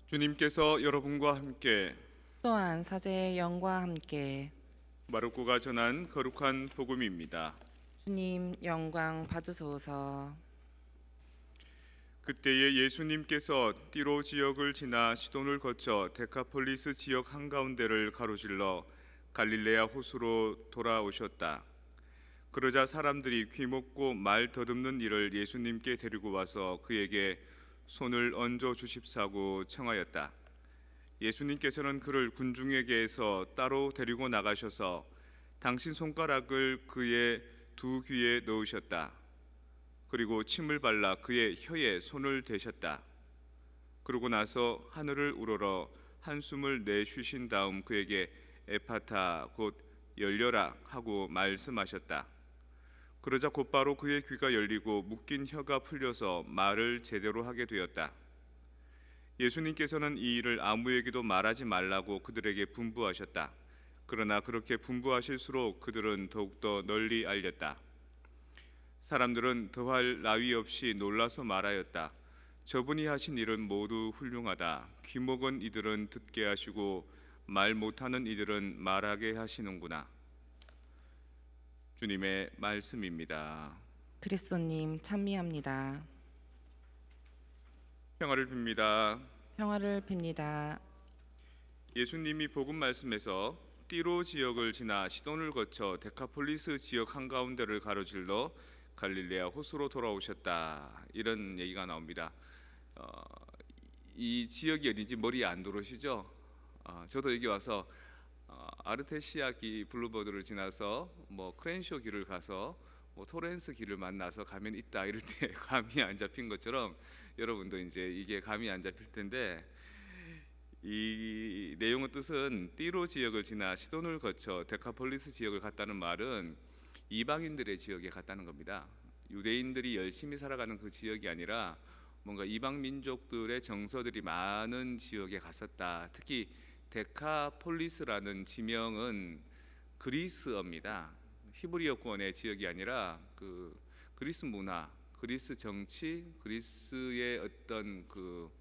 주님께서 여러분과 함께 또한 사제의 영과 함께 마르코가 전한 거룩한 복음입니다. 주님 영광 받으소서. 그때에 예수님께서 띠로 지역을 지나 시돈을 거쳐 데카폴리스 지역 한가운데를 가로질러 갈릴레아 호수로 돌아오셨다. 그러자 사람들이 귀먹고 말 더듬는 이를 예수님께 데리고 와서 그에게 손을 얹어 주십사고 청하였다. 예수님께서는 그를 군중에게서 따로 데리고 나가셔서 당신 손가락을 그의 두 귀에 넣으셨다. 그리고 침을 발라 그의 혀에 손을 대셨다. 그러고 나서 하늘을 우러러 한숨을 내쉬신 다음 그에게 에파타 곧 열려라 하고 말씀하셨다. 그러자 곧바로 그의 귀가 열리고 묶인 혀가 풀려서 말을 제대로 하게 되었다. 예수님께서는 이 일을 아무에게도 말하지 말라고 그들에게 분부하셨다. 그러나 그렇게 분부하실수록 그들은 더욱더 널리 알렸다. 사람들은 더할 나위 없이 놀라서 말하였다. 저분이 하신 일은 모두 훌륭하다. 귀먹은 이들은 듣게 하시고 말 못하는 이들은 말하게 하시는구나. 주님의 말씀입니다. 그리스도님 찬미합니다. 평화를 빕니다. 평화를 빕니다. 예수님이 복음 말씀에서 띠로 지역을 지나 시돈을 거쳐 데카폴리스 지역 한가운데를 가로질러 갈릴레아 호수로 돌아오셨다, 이런 얘기가 나옵니다. 이 지역이 어딘지 머리에 안 들어오시죠? 저도 여기 와서 아르테시아기 블루버드를 지나서 크렌쇼 길을 가서 토렌스 길을 만나서 가면 있다 이럴 때 감이 안 잡힌 것처럼 여러분도 이제 이게 감이 안 잡힐 텐데, 이 내용의 뜻은 띠로 지역을 지나 시돈을 거쳐 데카폴리스 지역을 갔다는 말은 이방인들의 지역에 갔다는 겁니다. 유대인들이 열심히 살아가는 그 지역이 아니라 뭔가 이방 민족들의 정서들이 많은 지역에 갔었다. 특히 데카폴리스라는 지명은 그리스어입니다. 히브리어권의 지역이 아니라 그 그리스 문화, 그리스 정치, 그리스의 어떤 그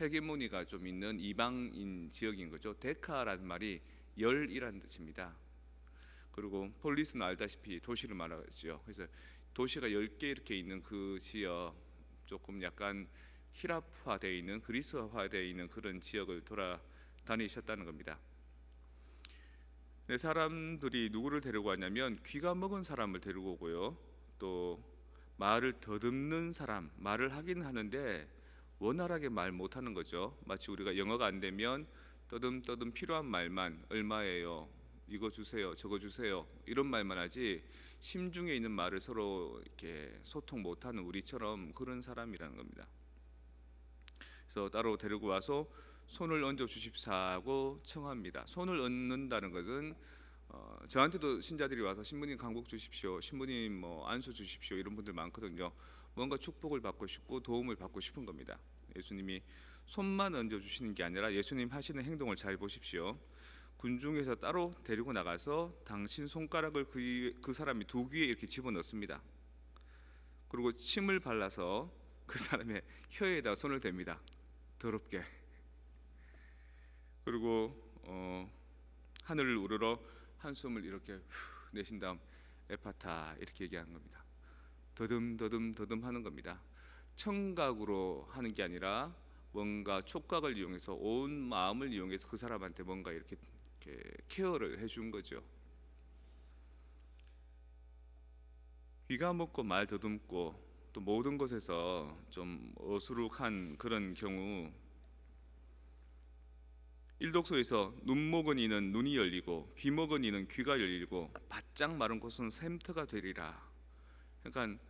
헤게모니가 좀 있는 이방인 지역인 거죠. 데카라는 말이 열이라는 뜻입니다. 그리고 폴리스는 알다시피 도시를 말하죠. 그래서 도시가 10개 이렇게 있는 그 지역, 조금 약간 히랍화되어 있는, 그리스화되어 있는 그런 지역을 돌아다니셨다는 겁니다. 네, 사람들이 누구를 데리고 왔냐면 귀가 먹은 사람을 데리고 오고요, 또 말을 더듬는 사람, 말을 하긴 하는데 원활하게 말 못하는 거죠. 마치 우리가 영어가 안 되면 떠듬떠듬 필요한 말만, 얼마예요, 이거 주세요, 저거 주세요, 이런 말만 하지 심중에 있는 말을 서로 이렇게 소통 못하는 우리처럼 그런 사람이라는 겁니다. 그래서 따로 데리고 와서 손을 얹어 주십사고 청합니다. 손을 얹는다는 것은 저한테도 신자들이 와서 신부님 강복 주십시오, 신부님 안수 주십시오, 이런 분들 많거든요. 뭔가 축복을 받고 싶고 도움을 받고 싶은 겁니다. 예수님이 손만 얹어 주시는 게 아니라 예수님 하시는 행동을 잘 보십시오. 군중에서 따로 데리고 나가서 당신 손가락을 그 사람이 두 귀에 이렇게 집어넣습니다. 그리고 침을 발라서 그 사람의 혀에다 손을 댑니다. 더럽게. 그리고 하늘을 우러러 한숨을 이렇게 내신 다음 에파타 이렇게 얘기하는 겁니다. 더듬 하는 겁니다. 청각으로 하는 게 아니라 뭔가 촉각을 이용해서, 온 마음을 이용해서 그 사람한테 뭔가 이렇게 케어를 해준 거죠. 귀가 먹고 말 더듬고 또 모든 것에서 좀 어수룩한 그런 경우, 일독소에서 눈 먹은 이는 눈이 열리고 귀 먹은 이는 귀가 열리고 바짝 마른 곳은 샘터가 되리라. 그러니까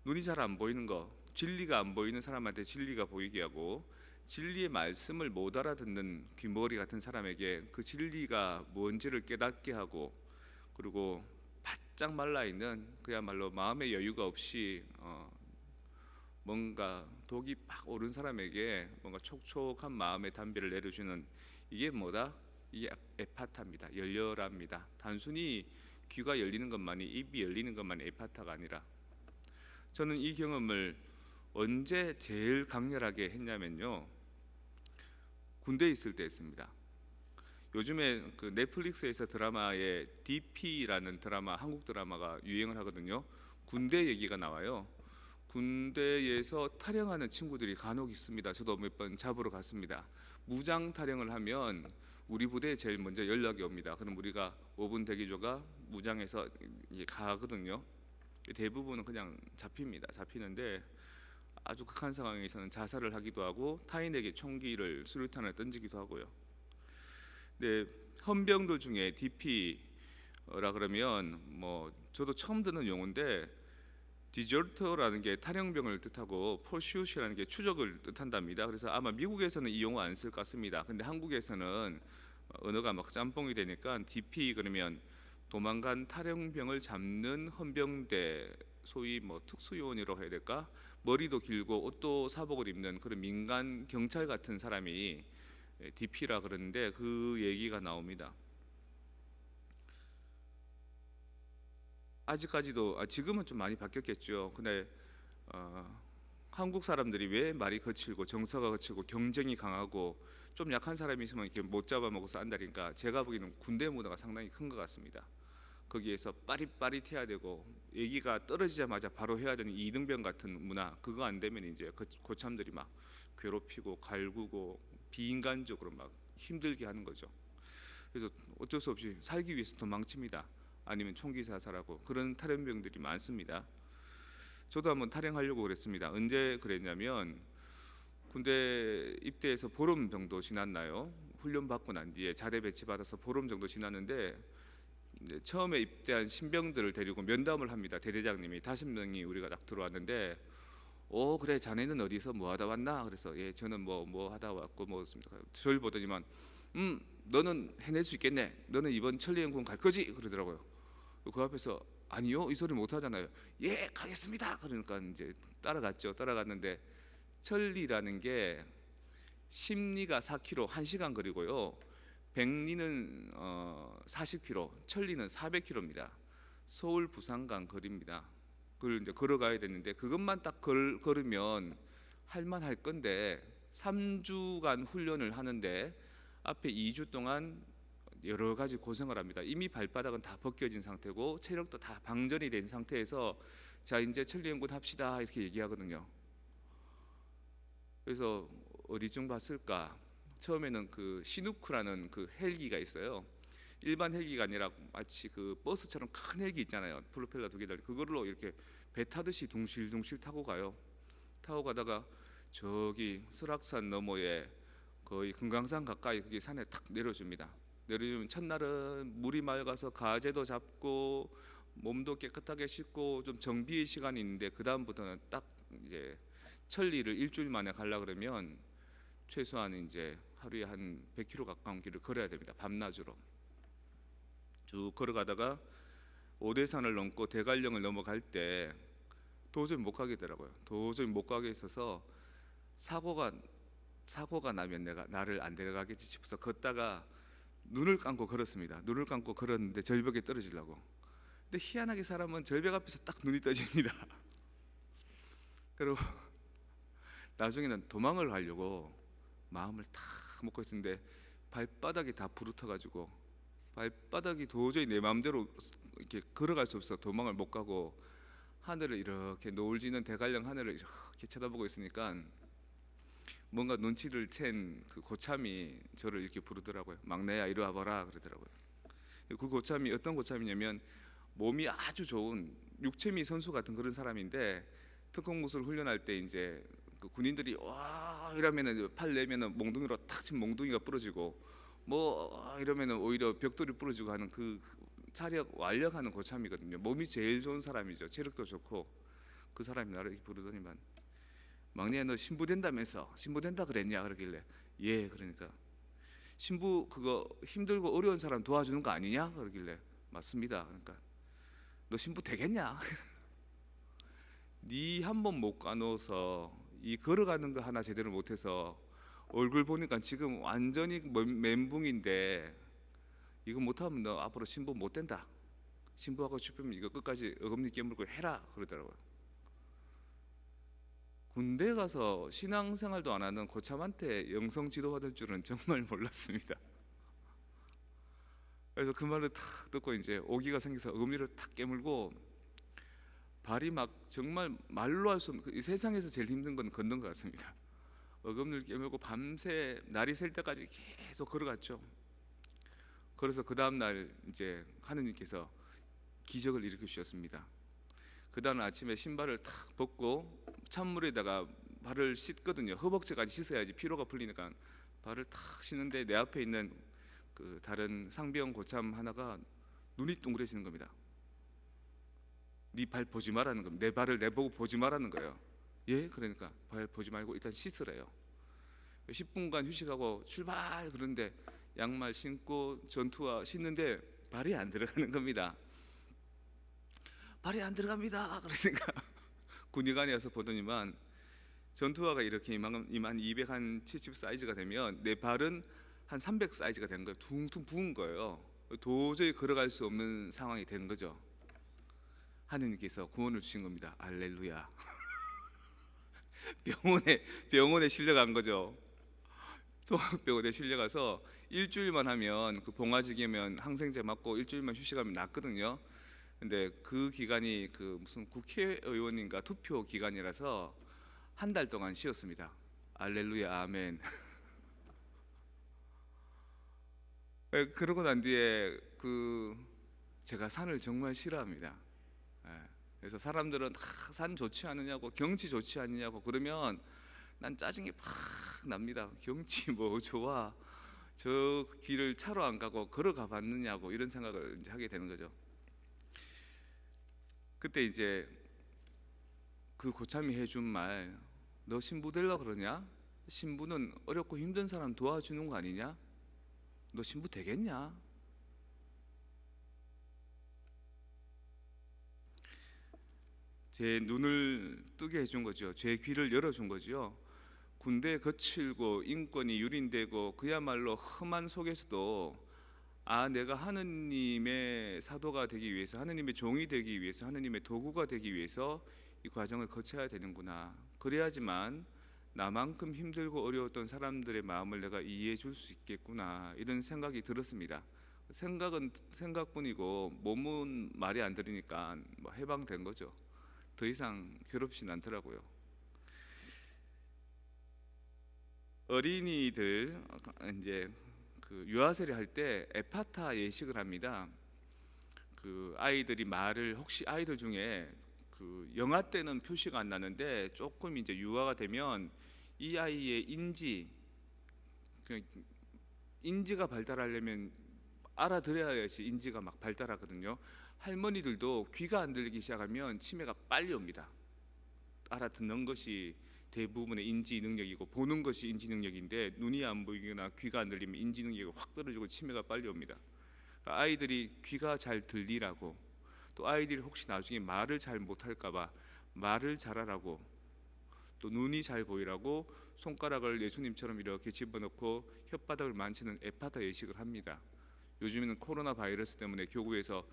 눈이 잘 안 보이는 거, 진리가 안 보이는 사람한테 진리가 보이게 하고, 진리의 말씀을 못 알아듣는 귀머거리 같은 사람에게 그 진리가 뭔지를 깨닫게 하고, 그리고 바짝 말라 있는, 그야말로 마음의 여유가 없이 뭔가 독이 팍 오른 사람에게 뭔가 촉촉한 마음의 담비를 내려주는, 이게 뭐다? 이게 에파타입니다. 열려랍니다. 단순히 귀가 열리는 것만이, 입이 열리는 것만이 에파타가 아니라, 저는 이 경험을 언제 제일 강렬하게 했냐면요, 군대에 있을 때 했습니다. 요즘에 그 넷플릭스에서 드라마에 DP라는 드라마, 한국 드라마가 유행을 하거든요. 군대 얘기가 나와요. 군대에서 탈영하는 친구들이 간혹 있습니다. 저도 몇 번 잡으러 갔습니다. 무장 탈영을 하면 우리 부대에 제일 먼저 연락이 옵니다. 그럼 우리가 5분 대기조가 무장해서 가거든요. 대부분은 그냥 잡힙니다. 잡히는데 아주 극한 상황에서는 자살을 하기도 하고 타인에게 총기를 수류탄을 던지기도 하고요. 네, 헌병들 중에 DP라 그러면 뭐 저도 처음 듣는 용어인데 디저터라는 게 탈영병을 뜻하고 포슈시라는 게 추적을 뜻한답니다. 그래서 아마 미국에서는 이 용어 안 쓸 것 같습니다. 근데 한국에서는 언어가 막 짬뽕이 되니까 DP 그러면 도망간 탈영병을 잡는 헌병대, 소위 뭐 특수요원이라고 해야 될까? 머리도 길고 옷도 사복을 입는 그런 민간 경찰 같은 사람이 DP라 그러는데 그 얘기가 나옵니다. 아직까지도 지금은 좀 많이 바뀌었겠죠. 근데 한국 사람들이 왜 말이 거칠고 정서가 거칠고 경쟁이 강하고 좀 약한 사람이 있으면 이렇게 못 잡아먹어서 안달인가? 제가 보기에는 군대 문화가 상당히 큰 것 같습니다. 거기에서 빠릿빠릿해야 되고 얘기가 떨어지자마자 바로 해야 되는 이등병 같은 문화, 그거 안 되면 이제 고참들이 막 괴롭히고 갈구고 비인간적으로 막 힘들게 하는 거죠. 그래서 어쩔 수 없이 살기 위해서 도망칩니다. 아니면 총기 사살하고 그런 탈영병들이 많습니다. 저도 한번 탈영하려고 그랬습니다. 언제 그랬냐면 군대 입대해서 보름 정도 지났나요? 훈련 받고 난 뒤에 자대 배치 받아서 보름 정도 지났는데 처음에 입대한 신병들을 데리고 면담을 합니다. 대대장님이 50명이 우리가 딱 들어왔는데 그래 자네는 어디서 뭐 하다 왔나? 그래서 예 저는 뭐 하다 왔고 뭐 저를 보더니만 너는 해낼 수 있겠네. 너는 이번 천리연구원 갈 거지? 그러더라고요. 그 앞에서 아니요 이 소리 못 하잖아요. 예 가겠습니다. 그러니까 이제 따라갔죠. 따라갔는데 천리라는 게 십리가 4km 1시간 거리고요. 백리는 40km, 천리는 400km입니다. 서울 부산간 거리입니다. 그걸 이제 걸어가야 되는데 그것만 딱 걸으면 할만할 건데 3주간 훈련을 하는데 앞에 2주 동안 여러 가지 고생을 합니다. 이미 발바닥은 다 벗겨진 상태고 체력도 다 방전이 된 상태에서 자 이제 천리연구원 합시다 이렇게 얘기하거든요. 그래서 어디쯤 봤을까? 처음에는 그 시누크라는 그 헬기가 있어요. 일반 헬기가 아니라 마치 그 버스처럼 큰 헬기 있잖아요. 프로펠러 2개 달린 그걸로 이렇게 배 타듯이 둥실둥실 타고 가요. 타고 가다가 저기 설악산 너머에 거의 금강산 가까이 그게 산에 탁 내려줍니다. 내려주면 첫날은 물이 맑아서 가재도 잡고 몸도 깨끗하게 씻고 좀 정비의 시간이 있는데 그 다음부터는 딱 이제 천리를 일주일 만에 가려 그러면 최소한 이제 하루에 한 100km 가까운 길을 걸어야 됩니다. 밤낮으로 쭉 걸어가다가 오대산을 넘고 대관령을 넘어갈 때 도저히 못 가겠더라고요. 도저히 못 가게 있어서 사고가 나면 나를 안 데려가겠지 싶어서 걷다가 눈을 감고 걸었습니다. 눈을 감고 걸었는데 절벽에 떨어지려고. 근데 희한하게 사람은 절벽 앞에서 딱 눈이 떠집니다. 그리고 나중에는 도망을 가려고 마음을 다 먹고 있었는데 발바닥이 다 부르터가지고 발바닥이 도저히 내 마음대로 이렇게 걸어갈 수 없어. 도망을 못 가고 하늘을 이렇게 노을 지는 대관령 하늘을 이렇게 쳐다보고 있으니까 뭔가 눈치를 챈 그 고참이 저를 이렇게 부르더라고요. 막내야 이리 와봐라 그러더라고요. 그 고참이 어떤 고참이냐면 몸이 아주 좋은 육체미 선수 같은 그런 사람인데 특공무술 훈련할 때 이제 그 군인들이 와 이러면은 팔 내면은 몽둥이로 탁 치면 몽둥이가 부러지고 뭐 이러면은 오히려 벽돌이 부러지고 하는 그 차력 완력하는 고참이거든요. 몸이 제일 좋은 사람이죠. 체력도 좋고 그 사람이 나를 이렇게 부르더니만 막내야 너 신부 된다면서 신부 된다 그랬냐 그러길래 예 그러니까 신부 그거 힘들고 어려운 사람 도와주는 거 아니냐 그러길래 맞습니다. 그러니까 너 신부 되겠냐? 네 한 번 못 가놓아서 이 걸어가는 거 하나 제대로 못해서 얼굴 보니까 지금 완전히 멘붕인데 이거 못하면 너 앞으로 신부 못 된다. 신부하고 싶으면 이거 끝까지 어금니 깨물고 해라 그러더라고요. 군대 가서 신앙생활도 안 하는 고참한테 영성 지도받을 줄은 정말 몰랐습니다. 그래서 그 말을 탁 듣고 이제 오기가 생겨서 어금니를 탁 깨물고 발이 막 정말 말로 할 수 없는 이 세상에서 제일 힘든 건 걷는 것 같습니다. 어금니를 깨물고 밤새 날이 셀 때까지 계속 걸어갔죠. 그래서 그 다음 날 이제 하느님께서 기적을 일으켜 주셨습니다. 그 다음 아침에 신발을 탁 벗고 찬물에다가 발을 씻거든요. 허벅지까지 씻어야지 피로가 풀리니까. 발을 탁 씻는데 내 앞에 있는 그 다른 상병 고참 하나가 눈이 동그래지는 겁니다. 네 발 보지 말라는 겁니다. 내 발을 내보고 보지 말라는 거예요. 예? 그러니까 발 보지 말고 일단 씻으래요. 10분간 휴식하고 출발. 그런데 양말 신고 전투화 신는데 발이 안 들어가는 겁니다. 발이 안 들어갑니다. 그러니까 군의관이 와서 보더니만 전투화가 이렇게 이만 270 사이즈가 되면 내 발은 한 300 사이즈가 된 거예요. 퉁퉁 부은 거예요. 도저히 걸어갈 수 없는 상황이 된 거죠. 하느님께서 구원을 주신 겁니다. 할렐루야. 병원에 실려간 거죠. 병원에 실려가서 일주일만 하면 그 봉화지기면 항생제 맞고 일주일만 휴식하면 낫거든요. 근데 그 기간이 그 무슨 국회의원인가 투표 기간이라서 한 달 동안 쉬었습니다. 할렐루야 아멘. 그러고 난 뒤에 그 제가 산을 정말 싫어합니다. 그래서 사람들은 산 좋지 않느냐고 경치 좋지 않느냐고 그러면 난 짜증이 팍 납니다. 경치 뭐 좋아? 저 길을 차로 안 가고 걸어가 봤느냐고 이런 생각을 이제 하게 되는 거죠. 그때 이제 그 고참이 해준 말, 너 신부 되려고 그러냐? 신부는 어렵고 힘든 사람 도와주는 거 아니냐? 너 신부 되겠냐? 제 눈을 뜨게 해준 거죠. 제 귀를 열어준 거죠. 군대 거칠고 인권이 유린되고 그야말로 험한 속에서도 내가 하느님의 사도가 되기 위해서, 하느님의 종이 되기 위해서, 하느님의 도구가 되기 위해서 이 과정을 거쳐야 되는구나. 그래야지만 나만큼 힘들고 어려웠던 사람들의 마음을 내가 이해해 줄 수 있겠구나. 이런 생각이 들었습니다. 생각은 생각뿐이고 몸은 말이 안 들으니까 뭐 해방된 거죠. 더 이상 괴롭진 않더라고요. 어린이들 이제 그 유아세례 할 때 에파타 예식을 합니다. 그 아이들이 말을 혹시 아이들 중에 그 영아 때는 표시가 안 나는데 조금 이제 유아가 되면 이 아이의 인지가 발달하려면 알아들어야지 인지가 막 발달하거든요. 할머니들도 귀가 안 들리기 시작하면 치매가 빨리 옵니다. 알아듣는 것이 대부분의 인지 능력이고 보는 것이 인지 능력인데 눈이 안 보이거나 귀가 안 들리면 인지 능력이 확 떨어지고 치매가 빨리 옵니다. 그러니까 아이들이 귀가 잘 들리라고, 또 아이들이 혹시 나중에 말을 잘 못할까 봐 말을 잘하라고, 또 눈이 잘 보이라고 손가락을 예수님처럼 이렇게 집어넣고 혓바닥을 만지는 에파타 예식을 합니다. 요즘에는 코로나 바이러스 때문에 교구에서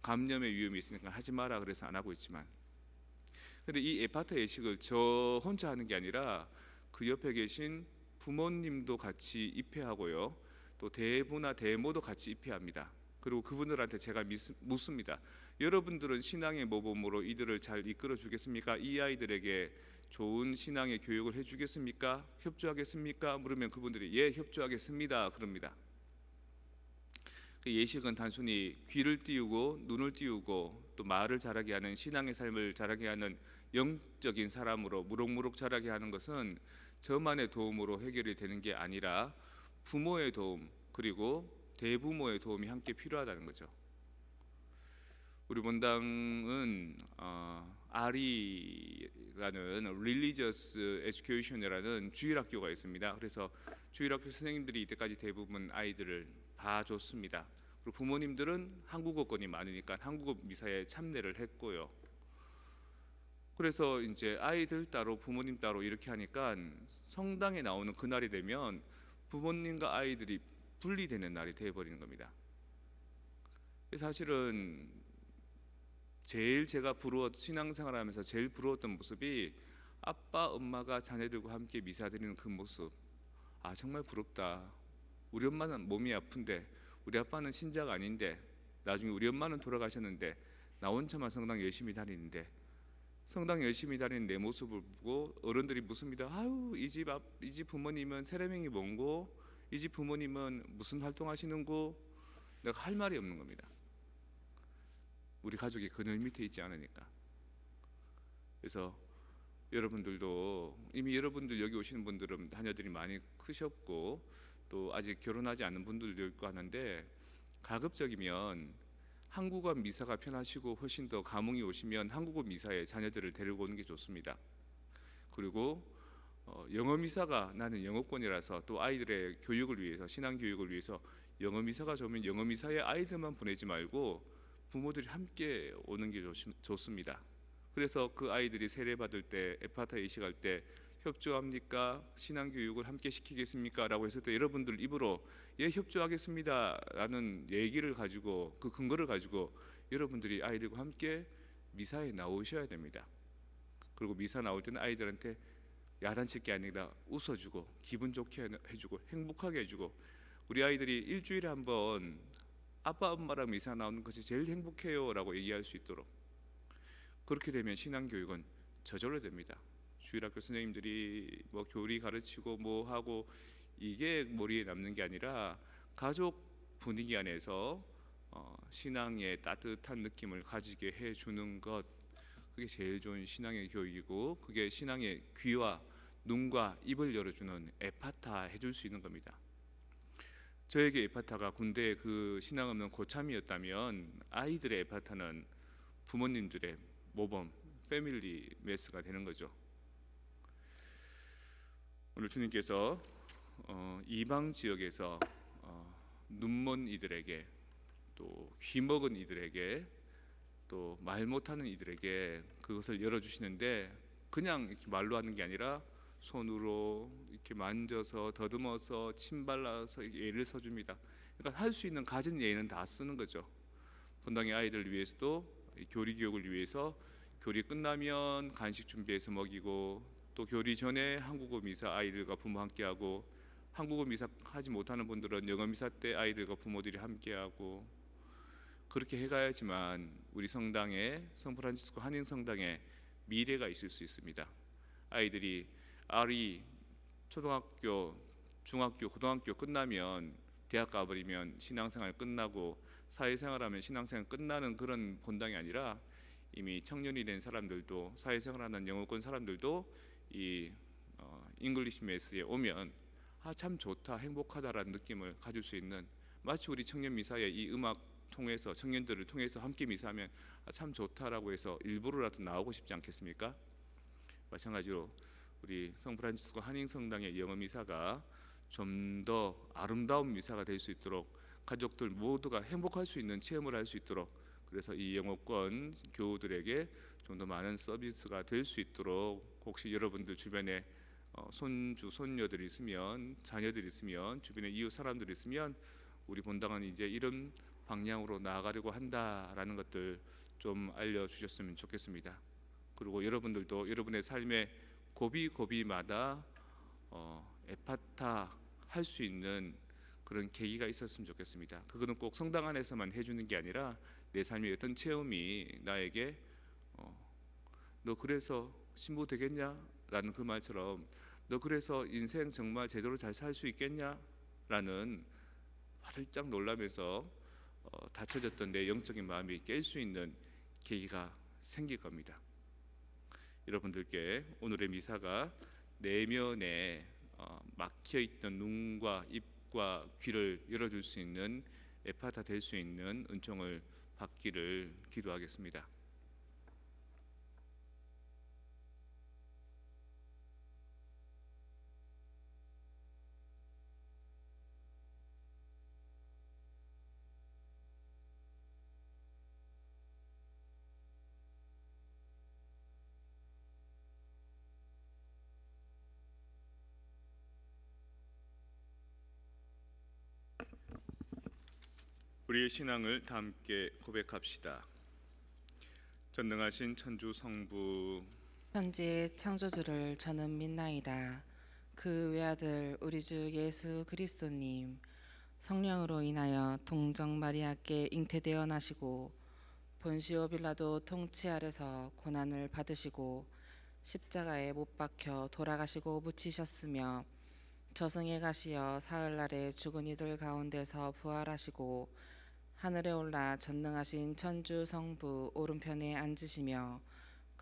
감염의 위험이 있으니까 하지 마라 그래서 안 하고 있지만, 근데 이 에파타 예식을 저 혼자 하는 게 아니라 그 옆에 계신 부모님도 같이 입회하고요, 또 대부나 대모도 같이 입회합니다. 그리고 그분들한테 제가 묻습니다. 여러분들은 신앙의 모범으로 이들을 잘 이끌어 주겠습니까? 이 아이들에게 좋은 신앙의 교육을 해주겠습니까? 협조하겠습니까? 물으면 그분들이 예, 협조하겠습니다. 그럽니다. 그 예식은 단순히 귀를 띄우고 눈을 띄우고 또 말을 잘하게 하는, 신앙의 삶을 잘하게 하는 영적인 사람으로 무럭무럭 자라게 하는 것은 저만의 도움으로 해결이 되는 게 아니라 부모의 도움 그리고 대부모의 도움이 함께 필요하다는 거죠. 우리 본당은 RE라는 Religious Education이라는 주일학교가 있습니다. 그래서 주일학교 선생님들이 이때까지 대부분 아이들을 봐줬습니다. 그리고 부모님들은 한국어권이 많으니까 한국어 미사에 참여를 했고요. 그래서 이제 아이들 따로 부모님 따로 이렇게 하니까 성당에 나오는 그날이 되면 부모님과 아이들이 분리되는 날이 되어버리는 겁니다. 사실은 제일 제가 신앙생활하면서 제일 부러웠던 모습이 아빠 엄마가 자녀들과 함께 미사 드리는 그 모습, 아 정말 부럽다. 우리 엄마는 몸이 아픈데, 우리 아빠는 신자가 아닌데, 나중에 우리 엄마는 돌아가셨는데 나 혼자만 성당 열심히 다니는데, 성당 열심히 다니는 내 모습을 보고 어른들이 묻습니다. 아유 이 집 부모님은 세례명이 뭔고, 이 집 부모님은 무슨 활동하시는고. 내가 할 말이 없는 겁니다. 우리 가족이 그늘 밑에 있지 않으니까. 그래서 여러분들도, 이미 여러분들 여기 오시는 분들은 자녀들이 많이 크셨고 또 아직 결혼하지 않은 분들도 있고 하는데, 가급적이면 한국어 미사가 편하시고 훨씬 더 감흥이 오시면 한국어 미사에 자녀들을 데리고 오는 게 좋습니다. 그리고 영어 미사가, 나는 영어권이라서 또 아이들의 교육을 위해서, 신앙 교육을 위해서 영어 미사가 좋으면 영어 미사에 아이들만 보내지 말고 부모들이 함께 오는 게 좋습니다. 그래서 그 아이들이 세례 받을 때, 에파타 예식할 때 협조합니까? 신앙 교육을 함께 시키겠습니까? 라고 했을 때 여러분들 입으로 예 협조하겠습니다 라는 얘기를 가지고, 그 근거를 가지고 여러분들이 아이들과 함께 미사에 나오셔야 됩니다. 그리고 미사 나올 때는 아이들한테 야단칠 게 아니라 웃어주고 기분 좋게 해주고 행복하게 해주고, 우리 아이들이 일주일에 한 번 아빠 엄마랑 미사 나오는 것이 제일 행복해요 라고 얘기할 수 있도록, 그렇게 되면 신앙교육은 저절로 됩니다. 주일학교 선생님들이 뭐 교리 가르치고 뭐 하고 이게 머리에 남는 게 아니라 가족 분위기 안에서 신앙의 따뜻한 느낌을 가지게 해주는 것, 그게 제일 좋은 신앙의 교육이고, 그게 신앙의 귀와 눈과 입을 열어주는 에파타 해줄 수 있는 겁니다. 저에게 에파타가 군대의 그 신앙 없는 고참이었다면, 아이들의 에파타는 부모님들의 모범, 패밀리 메스가 되는 거죠. 오늘 주님께서 이방 지역에서 눈먼 이들에게, 또 귀먹은 이들에게, 또 말 못하는 이들에게 그것을 열어주시는데, 그냥 이렇게 말로 하는 게 아니라 손으로 이렇게 만져서 더듬어서 침 발라서 예를 써줍니다. 그러니까 할 수 있는 가진 예는 다 쓰는 거죠. 본당의 아이들을 위해서도, 교리 교육을 위해서 교리 끝나면 간식 준비해서 먹이고, 또 교리 전에 한국어 미사 아이들과 부모 함께하고, 한국어 미사 하지 못하는 분들은 영어 미사 때 아이들과 부모들이 함께하고, 그렇게 해가야지만 우리 성당에, 성프란치스코 한인 성당에 미래가 있을 수 있습니다. 아이들이 RE 초등학교, 중학교, 고등학교 끝나면 대학 가버리면 신앙생활 끝나고 사회생활하면 신앙생활 끝나는 그런 본당이 아니라, 이미 청년이 된 사람들도, 사회생활하는 영어권 사람들도 이 잉글리시 메스에 오면 참 좋다, 행복하다라는 느낌을 가질 수 있는, 마치 우리 청년 미사에 이 음악 통해서, 청년들을 통해서 함께 미사하면 참 좋다라고 해서 일부러라도 나오고 싶지 않겠습니까? 마찬가지로 우리 성프란치스코 한인 성당의 영어 미사가 좀 더 아름다운 미사가 될 수 있도록, 가족들 모두가 행복할 수 있는 체험을 할 수 있도록, 그래서 이 영어권 교우들에게 좀 더 많은 서비스가 될 수 있도록, 혹시 여러분들 주변에 손주 손녀들이 있으면, 자녀들이 있으면, 주변에 이웃 사람들이 있으면 우리 본당은 이제 이런 방향으로 나아가려고 한다라는 것들 좀 알려주셨으면 좋겠습니다. 그리고 여러분들도 여러분의 삶의 고비고비마다 에파타 할 수 있는 그런 계기가 있었으면 좋겠습니다. 그거는 꼭 성당 안에서만 해주는 게 아니라 내 삶의 어떤 체험이 나에게 너 그래서 신부 되겠냐? 라는 그 말처럼, 너 그래서 인생 정말 제대로 잘 살 수 있겠냐? 라는 화들짝 놀라면서 닫혀졌던 내 영적인 마음이 깰 수 있는 계기가 생길 겁니다. 여러분들께 오늘의 미사가 내면에 막혀있던 눈과 입과 귀를 열어줄 수 있는 에파타 될 수 있는 은총을 받기를 기도하겠습니다. 우리의 신앙을 다 함께 고백합시다. 전능하신 천주 성부, 천지의 창조주를 저는 믿나이다. 그 외아들 우리 주 예수 그리스도님 성령으로 인하여 동정 마리아께 잉태되어 나시고 본시오 빌라도 통치 아래서 고난을 받으시고 십자가에 못 박혀 돌아가시고 묻히셨으며 저승에 가시어 사흘날에 죽은 이들 가운데서 부활하시고 하늘에 올라 전능하신 천주 성부 오른편에 앉으시며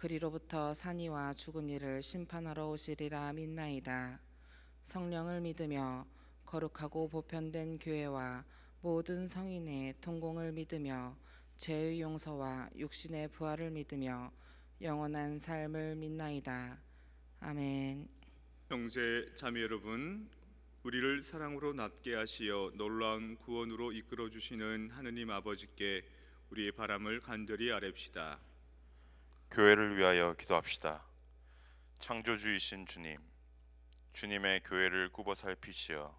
그리로부터 산이와 죽은 이를 심판하러 오시리라 믿나이다. 성령을 믿으며 거룩하고 보편된 교회와 모든 성인의 통공을 믿으며 죄의 용서와 육신의 부활을 믿으며 영원한 삶을 믿나이다. 아멘. 형제 자매 여러분, 우리를 사랑으로 낫게 하시어 놀라운 구원으로 이끌어 주시는 하느님 아버지께 우리의 바람을 간절히 아뢰읍시다. 교회를 위하여 기도합시다. 창조주이신 주님, 주님의 교회를 굽어 살피시어